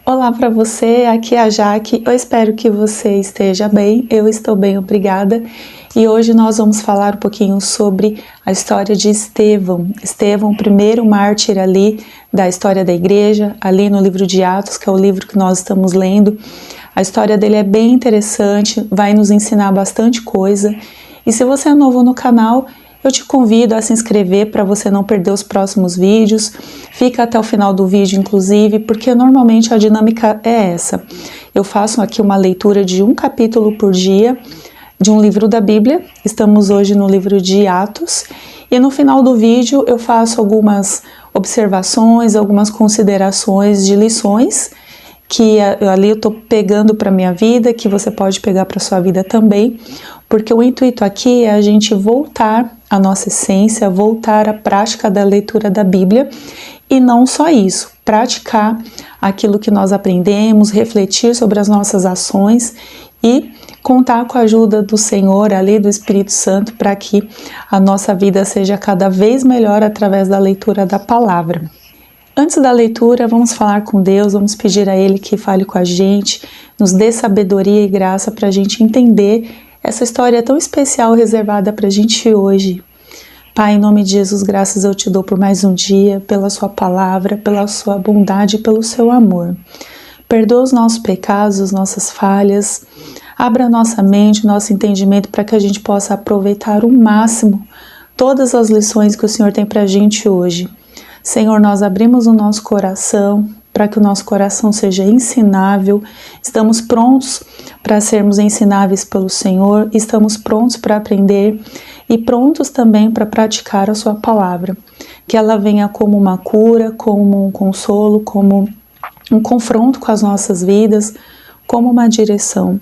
Olá para você, aqui é a Jaque, eu espero que você esteja bem, eu estou bem, obrigada. E hoje nós vamos falar um pouquinho sobre a história de Estevão. Estevão, o primeiro mártir ali da história da igreja, ali no livro de Atos, que é o livro que nós estamos lendo. A história dele é bem interessante, vai nos ensinar bastante coisa. E se você é novo no canal, eu te convido a se inscrever para você não perder os próximos vídeos. Fica até o final do vídeo, inclusive, porque normalmente a dinâmica é essa. Eu faço aqui uma leitura de um capítulo por dia de um livro da Bíblia. Estamos hoje no livro de Atos. E no final do vídeo eu faço algumas observações, algumas considerações de lições que ali eu estou pegando para minha vida, que você pode pegar para sua vida também, porque o intuito aqui é a gente voltar à nossa essência, voltar à prática da leitura da Bíblia e não só isso, praticar aquilo que nós aprendemos, refletir sobre as nossas ações e contar com a ajuda do Senhor, ali do Espírito Santo, para que a nossa vida seja cada vez melhor através da leitura da palavra. Antes da leitura, vamos falar com Deus, vamos pedir a Ele que fale com a gente, nos dê sabedoria e graça para a gente entender essa história tão especial reservada para a gente hoje. Pai, em nome de Jesus, graças eu te dou por mais um dia, pela sua palavra, pela sua bondade e pelo seu amor. Perdoa os nossos pecados, as nossas falhas, abra nossa mente, nosso entendimento para que a gente possa aproveitar o máximo todas as lições que o Senhor tem para a gente hoje. Senhor, nós abrimos o nosso coração para que o nosso coração seja ensinável, estamos prontos para sermos ensináveis pelo Senhor, estamos prontos para aprender e prontos também para praticar a sua palavra, que ela venha como uma cura, como um consolo, como um confronto com as nossas vidas, como uma direção.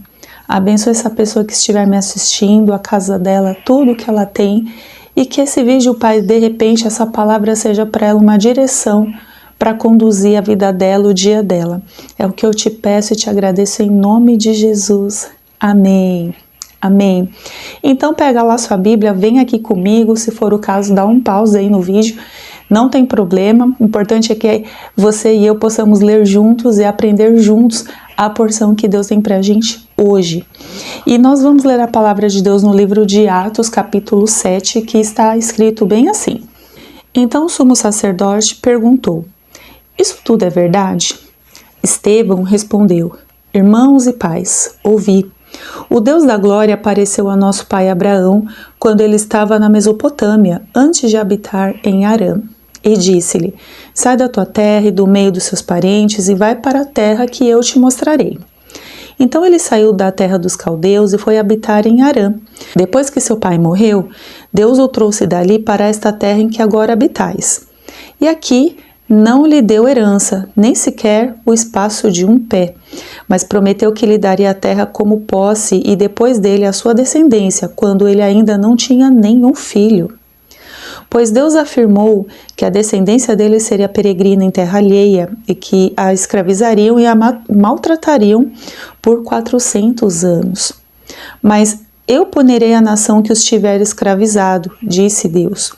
Abençoe essa pessoa que estiver me assistindo, a casa dela, tudo que ela tem, e que esse vídeo, Pai, de repente, essa palavra seja para ela uma direção para conduzir a vida dela, o dia dela. É o que eu te peço e te agradeço em nome de Jesus. Amém. Amém. Então pega lá sua Bíblia, vem aqui comigo, se for o caso, dá um pause aí no vídeo. Não tem problema, o importante é que você e eu possamos ler juntos e aprender juntos a porção que Deus tem pra gente hoje. E nós vamos ler a palavra de Deus no livro de Atos, capítulo 7, que está escrito bem assim. Então o sumo sacerdote perguntou: isso tudo é verdade? Estevão respondeu: irmãos e pais, ouvi. O Deus da glória apareceu a nosso pai Abraão quando ele estava na Mesopotâmia, antes de habitar em Harã. E disse-lhe: sai da tua terra e do meio dos seus parentes e vai para a terra que eu te mostrarei. Então ele saiu da terra dos caldeus e foi habitar em Harã. Depois que seu pai morreu, Deus o trouxe dali para esta terra em que agora habitais. E aqui não lhe deu herança, nem sequer o espaço de um pé, mas prometeu que lhe daria a terra como posse e depois dele a sua descendência, quando ele ainda não tinha nenhum filho. Pois Deus afirmou que a descendência dele seria peregrina em terra alheia e que a escravizariam e a maltratariam por 400 anos. Mas eu punirei a nação que os tiver escravizado, disse Deus.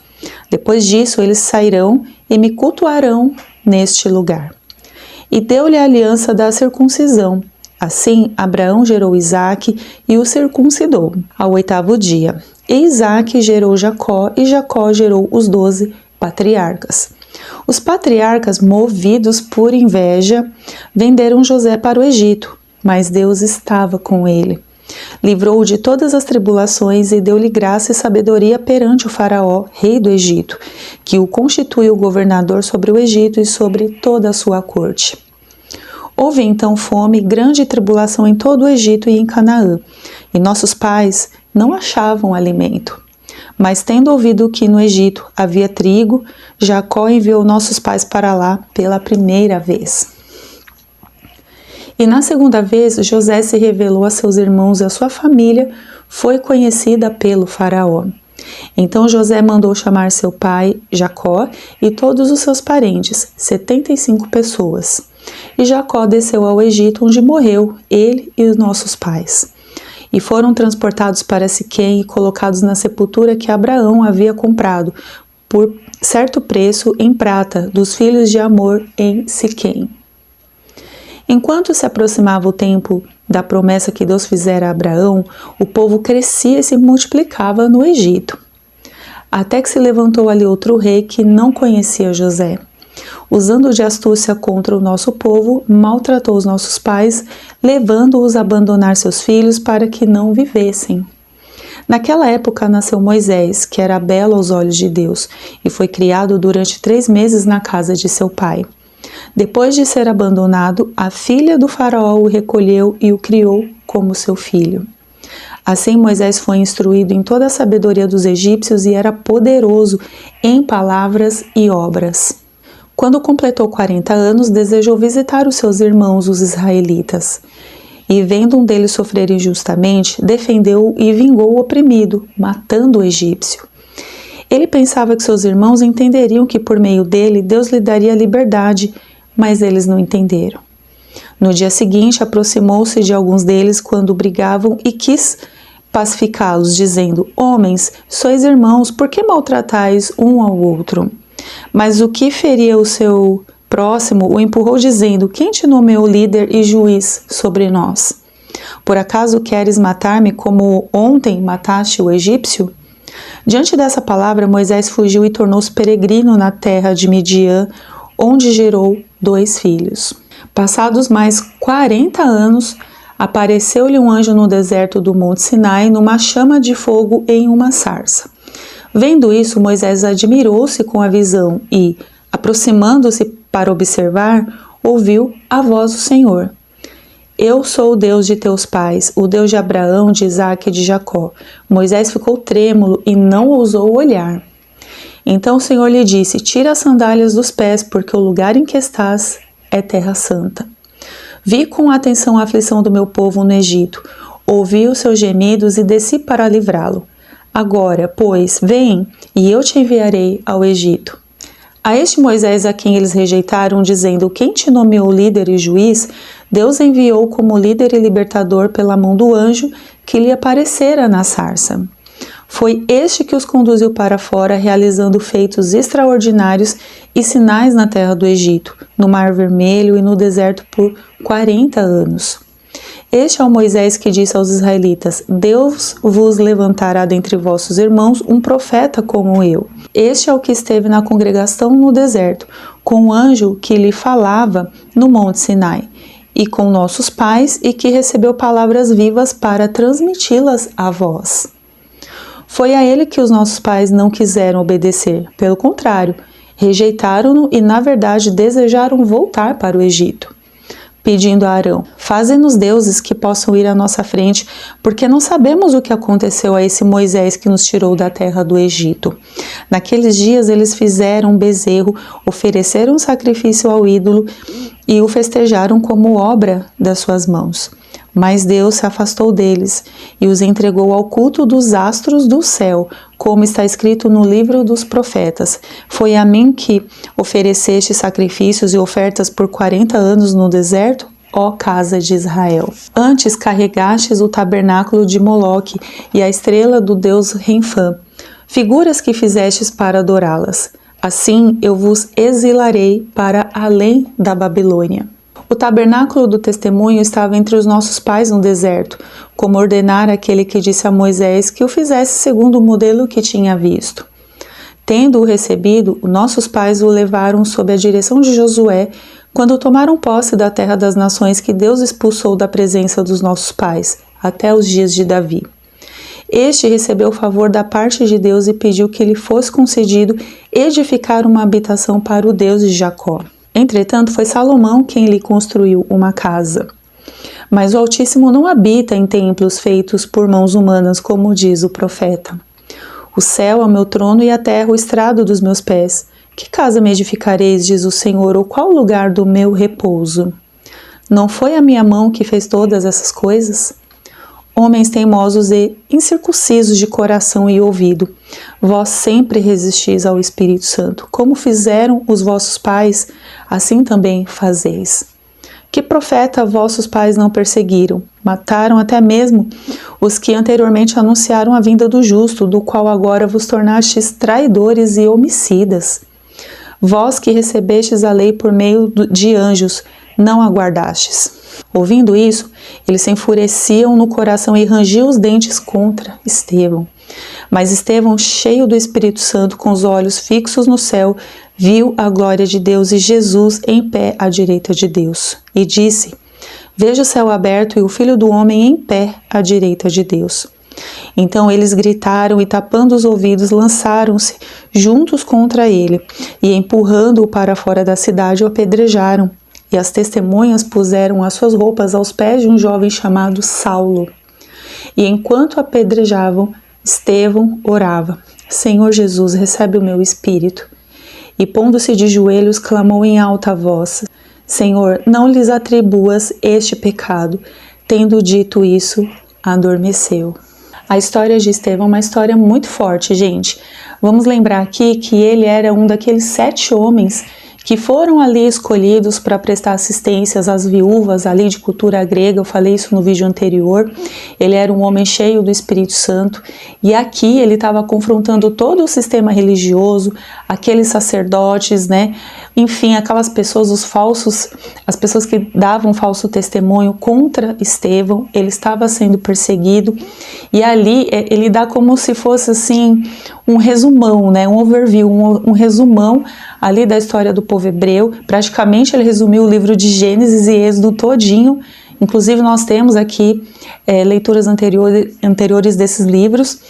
Depois disso eles sairão e me cultuarão neste lugar. E deu-lhe a aliança da circuncisão. Assim, Abraão gerou Isaque e o circuncidou ao 8º dia. E Isaque gerou Jacó, e Jacó gerou os 12 patriarcas. Os patriarcas, movidos por inveja, venderam José para o Egito, mas Deus estava com ele. Livrou-o de todas as tribulações e deu-lhe graça e sabedoria perante o faraó, rei do Egito, que o constituiu governador sobre o Egito e sobre toda a sua corte. Houve então fome e grande tribulação em todo o Egito e em Canaã, e nossos pais não achavam alimento. Mas tendo ouvido que no Egito havia trigo, Jacó enviou nossos pais para lá pela primeira vez. E na segunda vez, José se revelou a seus irmãos e a sua família foi conhecida pelo faraó. Então José mandou chamar seu pai, Jacó, e todos os seus parentes, 75 pessoas. E Jacó desceu ao Egito, onde morreu, ele e os nossos pais. E foram transportados para Siquém e colocados na sepultura que Abraão havia comprado, por certo preço em prata, dos filhos de Amor em Siquém. Enquanto se aproximava o tempo da promessa que Deus fizera a Abraão, o povo crescia e se multiplicava no Egito. Até que se levantou ali outro rei que não conhecia José. Usando de astúcia contra o nosso povo, maltratou os nossos pais, levando-os a abandonar seus filhos para que não vivessem. Naquela época nasceu Moisés, que era belo aos olhos de Deus, e foi criado durante 3 meses na casa de seu pai. Depois de ser abandonado, a filha do faraó o recolheu e o criou como seu filho. Assim Moisés foi instruído em toda a sabedoria dos egípcios e era poderoso em palavras e obras. Quando completou 40 anos, desejou visitar os seus irmãos, os israelitas. E vendo um deles sofrer injustamente, defendeu-o e vingou o oprimido, matando o egípcio. Ele pensava que seus irmãos entenderiam que por meio dele Deus lhe daria liberdade, mas eles não entenderam. No dia seguinte, aproximou-se de alguns deles quando brigavam e quis pacificá-los, dizendo: Homens, sois irmãos, por que maltratais um ao outro? Mas o que feria o seu próximo o empurrou, dizendo: Quem te nomeou líder e juiz sobre nós? Por acaso queres matar-me como ontem mataste o egípcio? Diante dessa palavra, Moisés fugiu e tornou-se peregrino na terra de Midian, onde gerou 2 filhos. Passados mais 40 anos, apareceu-lhe um anjo no deserto do Monte Sinai, numa chama de fogo em uma sarça. Vendo isso, Moisés admirou-se com a visão e, aproximando-se para observar, ouviu a voz do Senhor. Eu sou o Deus de teus pais, o Deus de Abraão, de Isaque e de Jacó. Moisés ficou trêmulo e não ousou olhar. Então o Senhor lhe disse: Tira as sandálias dos pés, porque o lugar em que estás é terra santa. Vi com atenção a aflição do meu povo no Egito, ouvi os seus gemidos e desci para livrá-lo. Agora, pois, vem, e eu te enviarei ao Egito. A este Moisés a quem eles rejeitaram, dizendo: Quem te nomeou líder e juiz, Deus enviou como líder e libertador pela mão do anjo que lhe aparecera na sarça. Foi este que os conduziu para fora, realizando feitos extraordinários e sinais na terra do Egito, no Mar Vermelho e no deserto por 40 anos. Este é o Moisés que disse aos israelitas: Deus vos levantará dentre vossos irmãos um profeta como eu. Este é o que esteve na congregação no deserto, com o anjo que lhe falava no Monte Sinai, e com nossos pais, e que recebeu palavras vivas para transmiti-las a vós. Foi a ele que os nossos pais não quiseram obedecer, pelo contrário, rejeitaram-no e, na verdade, desejaram voltar para o Egito. Pedindo a Arão: Faze-nos deuses que possam ir à nossa frente, porque não sabemos o que aconteceu a esse Moisés que nos tirou da terra do Egito. Naqueles dias eles fizeram um bezerro, ofereceram um sacrifício ao ídolo e o festejaram como obra das suas mãos. Mas Deus se afastou deles e os entregou ao culto dos astros do céu, como está escrito no livro dos profetas. Foi a mim que ofereceste sacrifícios e ofertas por 40 anos no deserto, ó casa de Israel. Antes carregastes o tabernáculo de Moloque e a estrela do deus Renfã, figuras que fizestes para adorá-las. Assim eu vos exilarei para além da Babilônia. O tabernáculo do testemunho estava entre os nossos pais no deserto, como ordenara aquele que disse a Moisés que o fizesse segundo o modelo que tinha visto. Tendo-o recebido, nossos pais o levaram sob a direção de Josué, quando tomaram posse da terra das nações que Deus expulsou da presença dos nossos pais, até os dias de Davi. Este recebeu o favor da parte de Deus e pediu que lhe fosse concedido edificar uma habitação para o Deus de Jacó. Entretanto, foi Salomão quem lhe construiu uma casa. Mas o Altíssimo não habita em templos feitos por mãos humanas, como diz o profeta. O céu é o meu trono e a terra o estrado dos meus pés. Que casa me edificareis, diz o Senhor, ou qual lugar do meu repouso? Não foi a minha mão que fez todas essas coisas? Homens teimosos e incircuncisos de coração e ouvido, vós sempre resistis ao Espírito Santo. Como fizeram os vossos pais, assim também fazeis. Que profeta vossos pais não perseguiram? Mataram até mesmo os que anteriormente anunciaram a vinda do justo, do qual agora vos tornastes traidores e homicidas. Vós que recebestes a lei por meio de anjos, não a guardastes. Ouvindo isso, eles se enfureciam no coração e rangiam os dentes contra Estevão. Mas Estevão, cheio do Espírito Santo, com os olhos fixos no céu, viu a glória de Deus e Jesus em pé à direita de Deus. E disse: Vejo o céu aberto e o Filho do Homem em pé à direita de Deus. Então eles gritaram e, tapando os ouvidos, lançaram-se juntos contra ele e, empurrando-o para fora da cidade, o apedrejaram. E as testemunhas puseram as suas roupas aos pés de um jovem chamado Saulo. E enquanto apedrejavam, Estevão orava: Senhor Jesus, recebe o meu espírito. E pondo-se de joelhos, clamou em alta voz: Senhor, não lhes atribuas este pecado. Tendo dito isso, adormeceu. A história de Estevão é uma história muito forte, gente. Vamos lembrar aqui que ele era um daqueles 7 homens que foram ali escolhidos para prestar assistências às viúvas ali de cultura grega. Eu falei isso no vídeo anterior. Ele era um homem cheio do Espírito Santo e aqui ele estava confrontando todo o sistema religioso, aqueles sacerdotes, né? Enfim, aquelas pessoas, as pessoas que davam falso testemunho contra Estevão. Ele estava sendo perseguido e ali ele dá como se fosse assim um resumão, né? Um overview, um resumão ali da história do povo hebreu. Praticamente ele resumiu o livro de Gênesis e Êxodo todinho. Inclusive nós temos aqui leituras anteriores desses livros.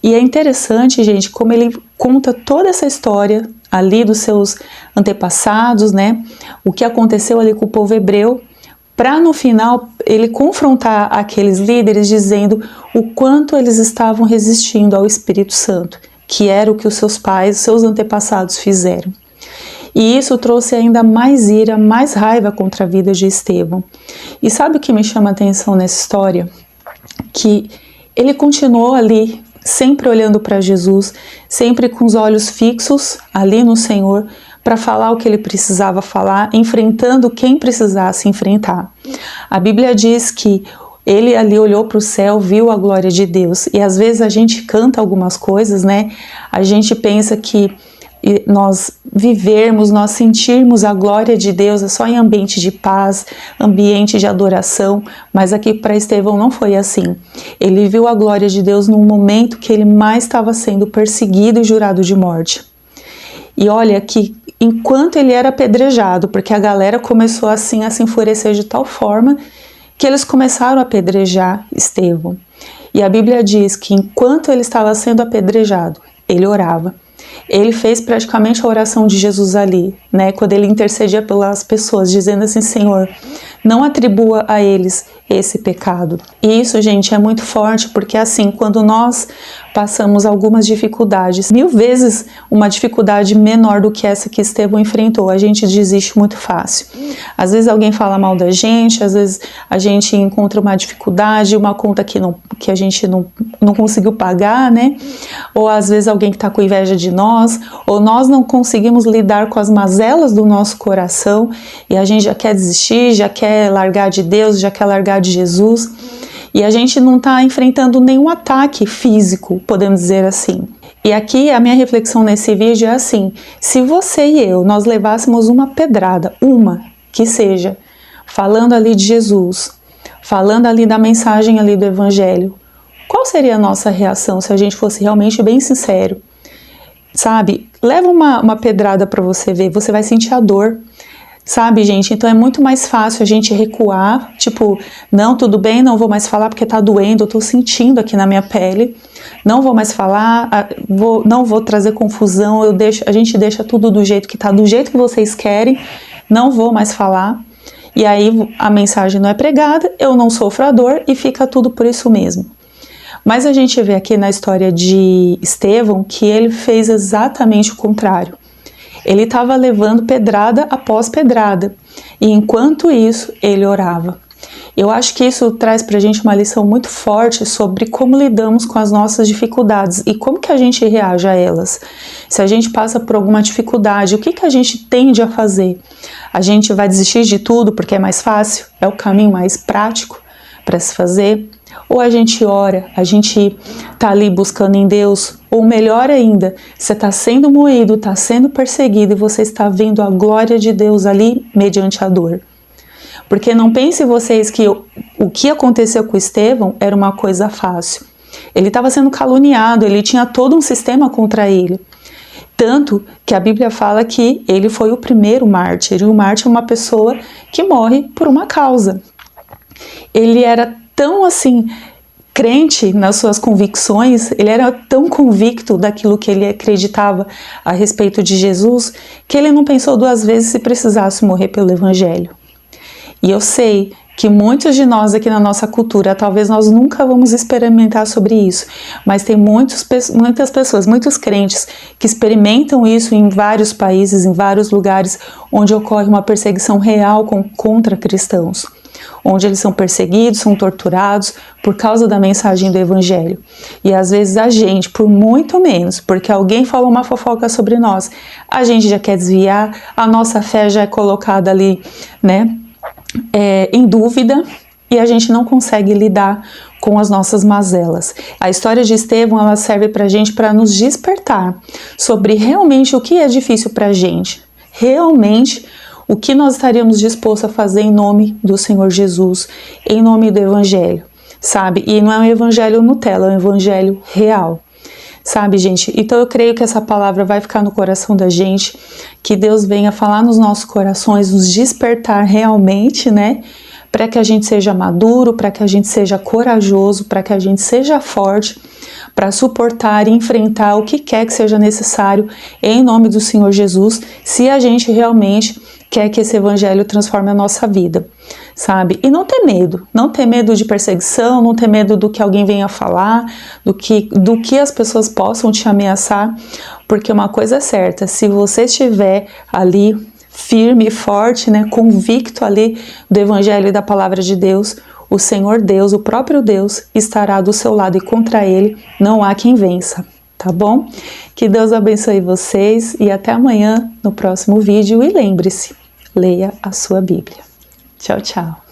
E é interessante, gente, como ele conta toda essa história ali dos seus antepassados, né? O que aconteceu ali com o povo hebreu, para no final ele confrontar aqueles líderes dizendo o quanto eles estavam resistindo ao Espírito Santo, que era o que os seus pais, os seus antepassados fizeram. E isso trouxe ainda mais ira, mais raiva contra a vida de Estevão. E sabe o que me chama a atenção nessa história? Que ele continuou ali, sempre olhando para Jesus, sempre com os olhos fixos ali no Senhor, para falar o que ele precisava falar, enfrentando quem precisasse enfrentar. A Bíblia diz que ele ali olhou para o céu, viu a glória de Deus. E às vezes a gente canta algumas coisas, né? A gente pensa que nós vivermos, nós sentirmos a glória de Deus é só em ambiente de paz, ambiente de adoração, mas aqui para Estevão não foi assim. Ele viu a glória de Deus num momento que ele mais estava sendo perseguido e jurado de morte. E olha que enquanto ele era apedrejado, porque a galera começou assim a se enfurecer de tal forma que eles começaram a apedrejar Estevão. E a Bíblia diz que enquanto ele estava sendo apedrejado, ele orava. Ele fez praticamente a oração de Jesus ali, né? Quando ele intercedia pelas pessoas, dizendo assim: Senhor, não atribua a eles esse pecado. E isso, gente, é muito forte, porque assim, quando nós passamos algumas dificuldades, 1000 vezes uma dificuldade menor do que essa que Estevão enfrentou, a gente desiste muito fácil. Às vezes alguém fala mal da gente, às vezes a gente encontra uma dificuldade, uma conta que a gente não conseguiu pagar, né? Ou às vezes alguém que está com inveja de nós, ou nós não conseguimos lidar com as mazelas do nosso coração e a gente já quer desistir, já quer largar de Deus, já quer largar de Jesus. E a gente não está enfrentando nenhum ataque físico, podemos dizer assim. E aqui a minha reflexão nesse vídeo é assim: se você e eu, nós levássemos uma pedrada, uma que seja, falando ali de Jesus, falando ali da mensagem ali do Evangelho, qual seria a nossa reação se a gente fosse realmente bem sincero? Sabe? Leva uma pedrada para você ver, você vai sentir a dor. Sabe, gente? Então é muito mais fácil a gente recuar, tipo, não, tudo bem, não vou mais falar porque tá doendo, eu tô sentindo aqui na minha pele, não vou mais falar, não vou trazer confusão, a gente deixa tudo do jeito que tá, do jeito que vocês querem, não vou mais falar, e aí a mensagem não é pregada, eu não sofro a dor e fica tudo por isso mesmo. Mas a gente vê aqui na história de Estevão que ele fez exatamente o contrário. Ele estava levando pedrada após pedrada, e enquanto isso, ele orava. Eu acho que isso traz para a gente uma lição muito forte sobre como lidamos com as nossas dificuldades e como que a gente reage a elas. Se a gente passa por alguma dificuldade, o que a gente tende a fazer? A gente vai desistir de tudo porque é mais fácil? É o caminho mais prático para se fazer? Ou a gente ora, a gente tá ali buscando em Deus, ou melhor ainda, você está sendo moído, está sendo perseguido e você está vendo a glória de Deus ali mediante a dor. Porque não pense vocês que o que aconteceu com Estevão era uma coisa fácil. Ele estava sendo caluniado, ele tinha todo um sistema contra ele. Tanto que a Bíblia fala que ele foi o primeiro mártir, e o mártir é uma pessoa que morre por uma causa. Ele era tão assim, crente nas suas convicções, ele era tão convicto daquilo que ele acreditava a respeito de Jesus, que ele não pensou duas vezes se precisasse morrer pelo Evangelho. E eu sei que muitos de nós aqui na nossa cultura, talvez nós nunca vamos experimentar sobre isso, mas tem muitas pessoas, muitos crentes que experimentam isso em vários países, em vários lugares onde ocorre uma perseguição real contra cristãos, onde eles são perseguidos, são torturados por causa da mensagem do Evangelho. E às vezes a gente, por muito menos, porque alguém falou uma fofoca sobre nós, a gente já quer desviar, a nossa fé já é colocada ali, né, em dúvida, e a gente não consegue lidar com as nossas mazelas. A história de Estevão, ela serve pra gente para nos despertar sobre realmente o que é difícil pra gente, realmente o que nós estaríamos dispostos a fazer em nome do Senhor Jesus, em nome do Evangelho, sabe? E não é um Evangelho Nutella, é um Evangelho real. Sabe, gente? Então eu creio que essa palavra vai ficar no coração da gente, que Deus venha falar nos nossos corações, nos despertar realmente, né? Para que a gente seja maduro, para que a gente seja corajoso, para que a gente seja forte, para suportar e enfrentar o que quer que seja necessário em nome do Senhor Jesus, se a gente realmente quer que esse evangelho transforme a nossa vida, sabe? E não ter medo de perseguição, não ter medo do que alguém venha falar, do que as pessoas possam te ameaçar, porque uma coisa é certa, se você estiver ali firme e forte, né, convicto ali do evangelho e da palavra de Deus, o Senhor Deus, o próprio Deus, estará do seu lado e contra ele não há quem vença, tá bom? Que Deus abençoe vocês e até amanhã no próximo vídeo e lembre-se, leia a sua Bíblia. Tchau, tchau.